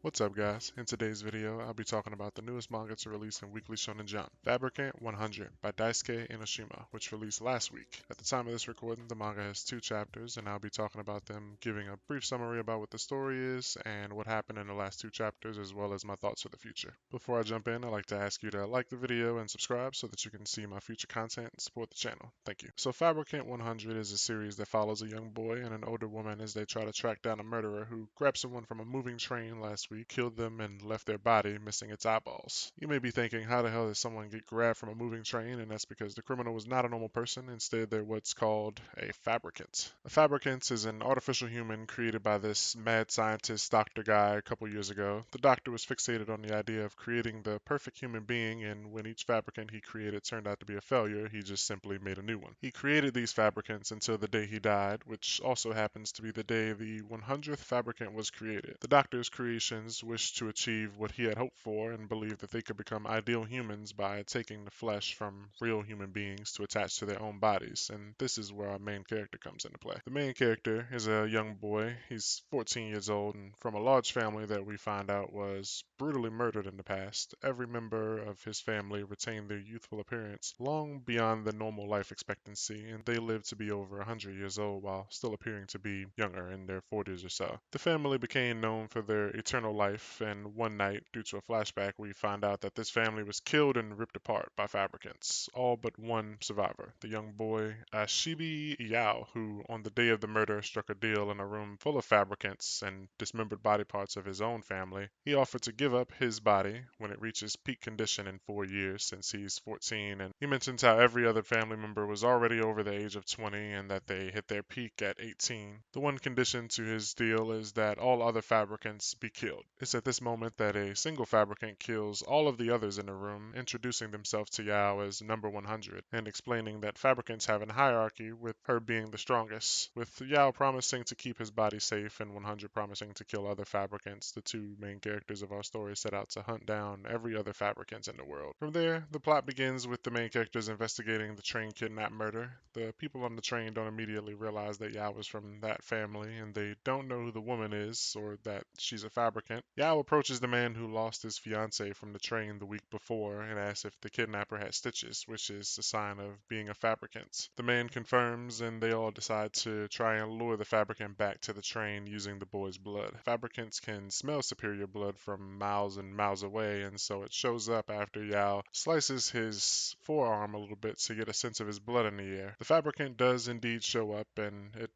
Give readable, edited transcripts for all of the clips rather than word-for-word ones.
What's up, guys? In today's video, I'll be talking about the newest manga to release in Weekly Shonen Jump, Fabricant 100 by Daisuke Enoshima, which released last week. At the time of this recording, the manga has two chapters, and I'll be talking about them, giving a brief summary about what the story is and what happened in the last two chapters, as well as my thoughts for the future. Before I jump in, I'd like to ask you to like the video and subscribe so that you can see my future content and support the channel. Thank you. So, Fabricant 100 is a series that follows a young boy and an older woman as they try to track down a murderer who grabbed someone from a moving train last week, killed them, and left their body missing its eyeballs. You may be thinking, how the hell did someone get grabbed from a moving train? And that's because the criminal was not a normal person. Instead, they're what's called a fabricant. A fabricant is an artificial human created by this mad scientist doctor guy a couple years ago. The doctor was fixated on the idea of creating the perfect human being, and when each fabricant he created turned out to be a failure, he just simply made a new one. He created these fabricants until the day he died, which also happens to be the day the 100th fabricant was created. The doctor's creations wished to achieve what he had hoped for and believed that they could become ideal humans by taking the flesh from real human beings to attach to their own bodies, and this is where our main character comes into play. The main character is a young boy. He's 14 years old and from a large family that we find out was brutally murdered in the past. Every member of his family retained their youthful appearance long beyond the normal life expectancy, and they lived to be over 100 years old while still appearing to be younger in their 40s or so. The family became known for their eternal life, and one night, due to a flashback, we find out that this family was killed and ripped apart by fabricants, all but one survivor, the young boy Ashibi Yao, who on the day of the murder struck a deal in a room full of fabricants and dismembered body parts of his own family. He offered to give up his body when it reaches peak condition in 4 years, since he's 14, and he mentions how every other family member was already over the age of 20 and that they hit their peak at 18. The one condition to his deal is that all other fabricants be killed. It's at this moment that a single fabricant kills all of the others in the room, introducing themselves to Yao as number 100 and explaining that fabricants have a hierarchy, with her being the strongest, with Yao promising to keep his body safe and 100 promising to kill other fabricants. The two main characters of our story set out to hunt down every other fabricant in the world. From there, the plot begins with the main characters investigating the train kidnap murder. The people on the train don't immediately realize that Yao is from that family, and they don't know who the woman is or that she's a fabricant. Yao approaches the man who lost his fiancée from the train the week before and asks if the kidnapper had stitches, which is a sign of being a fabricant. The man confirms, and they all decide to try and lure the fabricant back to the train using the boy's blood. Fabricants can smell superior blood from miles and miles away, and so it shows up after Yao slices his forearm a little bit to get a sense of his blood in the air. The fabricant does indeed show up, and it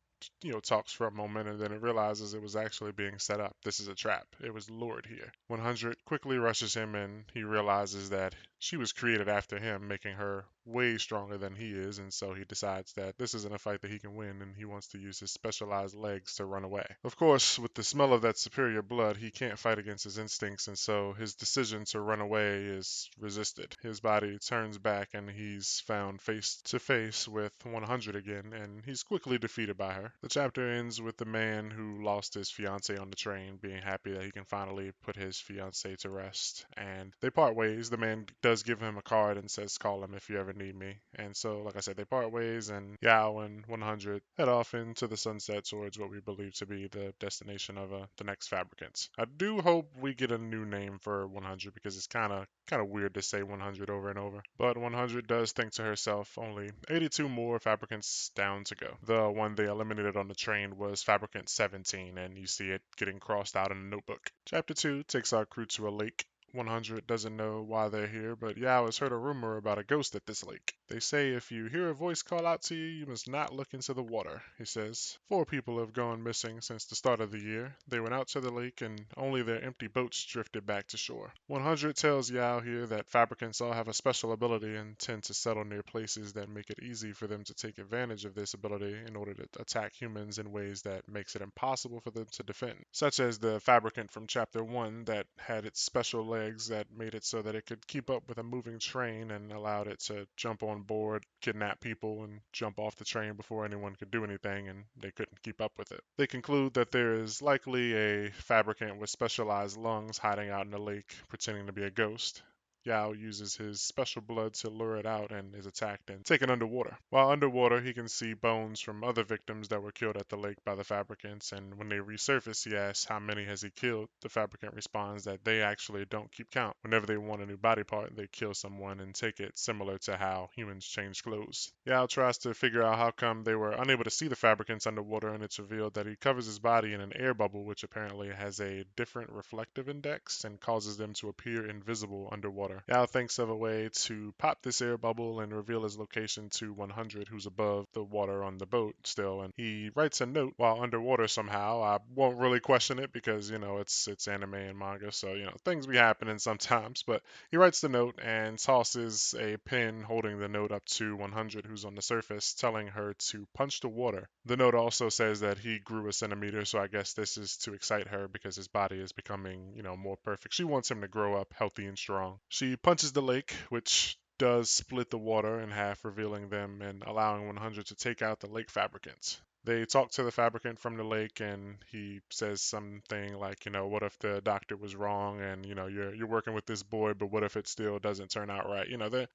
talks for a moment, and then it realizes it was actually being set up. This is a trap. It was lured here. 100 quickly rushes him, and he realizes that she was created after him, making her way stronger than he is, and so he decides that this isn't a fight that he can win, and he wants to use his specialized legs to run away. Of course, with the smell of that superior blood, he can't fight against his instincts, and so his decision to run away is resisted. His body turns back, and he's found face to face with 100 again, and he's quickly defeated by her. The chapter ends with the man who lost his fiancée on the train being happy that he can finally put his fiancée to rest, and they part ways. The man does give him a card and says, "Call him if you ever need me." And so, like I said, they part ways, and Yao and 100 head off into the sunset towards what we believe to be the destination of the next fabricants. I do hope we get a new name for 100 because it's kind of weird to say 100 over and over. But 100 does think to herself, only 82 more fabricants down to go. The one they eliminated on the train was Fabricant 17, and you see it getting crossed out in a notebook. Chapter 2 takes our crew to a lake. 100 doesn't know why they're here, but Yao has heard a rumor about a ghost at this lake. They say if you hear a voice call out to you, you must not look into the water, he says. 4 people have gone missing since the start of the year. They went out to the lake and only their empty boats drifted back to shore. 100 tells Yao here that fabricants all have a special ability and tend to settle near places that make it easy for them to take advantage of this ability in order to attack humans in ways that makes it impossible for them to defend, such as the fabricant from chapter 1 that had its special legs that made it so that it could keep up with a moving train and allowed it to jump on board, kidnap people, and jump off the train before anyone could do anything, and they couldn't keep up with it. They conclude that there is likely a fabricant with specialized lungs hiding out in the lake pretending to be a ghost. Yao uses his special blood to lure it out and is attacked and taken underwater. While underwater, he can see bones from other victims that were killed at the lake by the Fabricants, and when they resurface, he asks how many has he killed. The Fabricant responds that they actually don't keep count. Whenever they want a new body part, they kill someone and take it, similar to how humans change clothes. Yao tries to figure out how come they were unable to see the Fabricants underwater, and it's revealed that he covers his body in an air bubble, which apparently has a different reflective index and causes them to appear invisible underwater. Yao thinks of a way to pop this air bubble and reveal his location to 100, who's above the water on the boat still, and he writes a note while underwater somehow. I won't really question it because, it's anime and manga, so, things be happening sometimes, but he writes the note and tosses a pin holding the note up to 100, who's on the surface, telling her to punch the water. The note also says that he grew a centimeter, so I guess this is to excite her because his body is becoming, more perfect. She wants him to grow up healthy and strong. She punches the lake, which does split the water in half, revealing them and allowing 100 to take out the lake Fabricants. They talk to the Fabricant from the lake, and he says something like, what if the doctor was wrong, and you're working with this boy, but what if it still doesn't turn out right?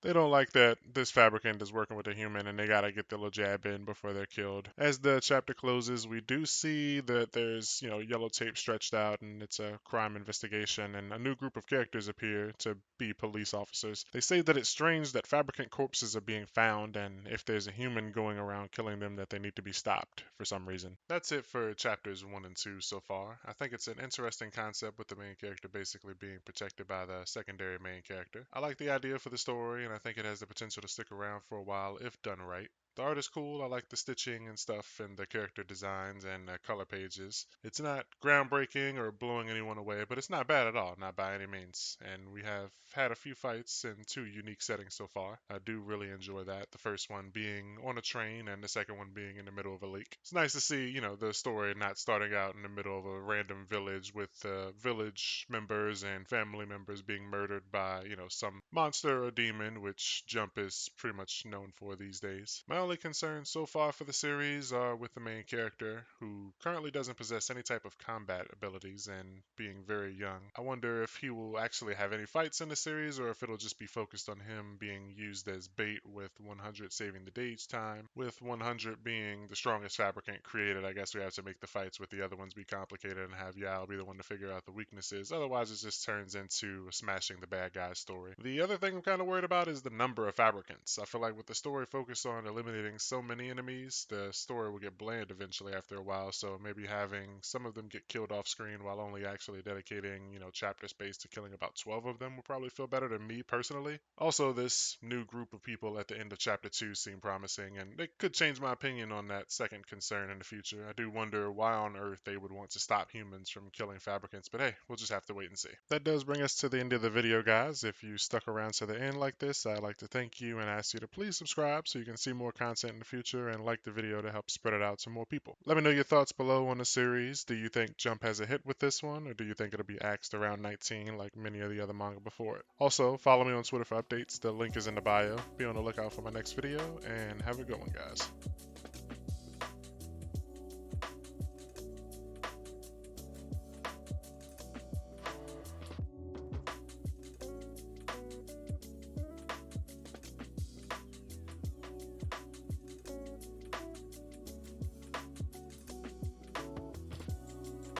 They don't like that this Fabricant is working with a human, and they gotta get the little jab in before they're killed. As the chapter closes, we do see that there's yellow tape stretched out, and it's a crime investigation, and a new group of characters appear to be police officers. They say that it's strange that Fabricant corpses are being found, and if there's a human going around killing them, that they need to be stopped for some reason. That's it for chapters 1 and 2 so far. I think it's an interesting concept with the main character basically being protected by the secondary main character. I like the idea for the story, and I think it has the potential to stick around for a while if done right. The art is cool. I like the stitching and stuff and the character designs and the color pages. It's not groundbreaking or blowing anyone away, but it's not bad at all, not by any means. And we have had a few fights in two unique settings so far. I do really enjoy that. The first one being on a train and the second one being in the middle of a lake. It's nice to see, the story not starting out in the middle of a random village with village members and family members being murdered by, some monster or demon, which Jump is pretty much known for these days. My only concerns so far for the series are with the main character, who currently doesn't possess any type of combat abilities and being very young. I wonder if he will actually have any fights in the series, or if it'll just be focused on him being used as bait, with 100 saving the day each time. With 100 being the strongest Fabricant created, I guess we have to make the fights with the other ones be complicated and have Yao be the one to figure out the weaknesses. Otherwise, it just turns into a smashing the bad guy story. The other thing I'm kind of worried about is the number of Fabricants. I feel like with the story focused on eliminating so many enemies, the story will get bland eventually after a while, so maybe having some of them get killed off screen while only actually dedicating, chapter space to killing about 12 of them will probably feel better to me personally. Also, this new group of people at the end of chapter 2 seem promising, and it could change my opinion on that second concern in the future. I do wonder why on earth they would want to stop humans from killing Fabricants, but hey, we'll just have to wait and see. That does bring us to the end of the video, guys. If you stuck around to the end like this, I'd like to thank you and ask you to please subscribe so you can see more content in the future, and like the video to help spread it out to more people. Let me know your thoughts below on the series. Do you think Jump has a hit with this one, or do you think it'll be axed around 19 like many of the other manga before it? Also, follow me on Twitter for updates. The link is in the bio. Be on the lookout for my next video, and have a good one, guys.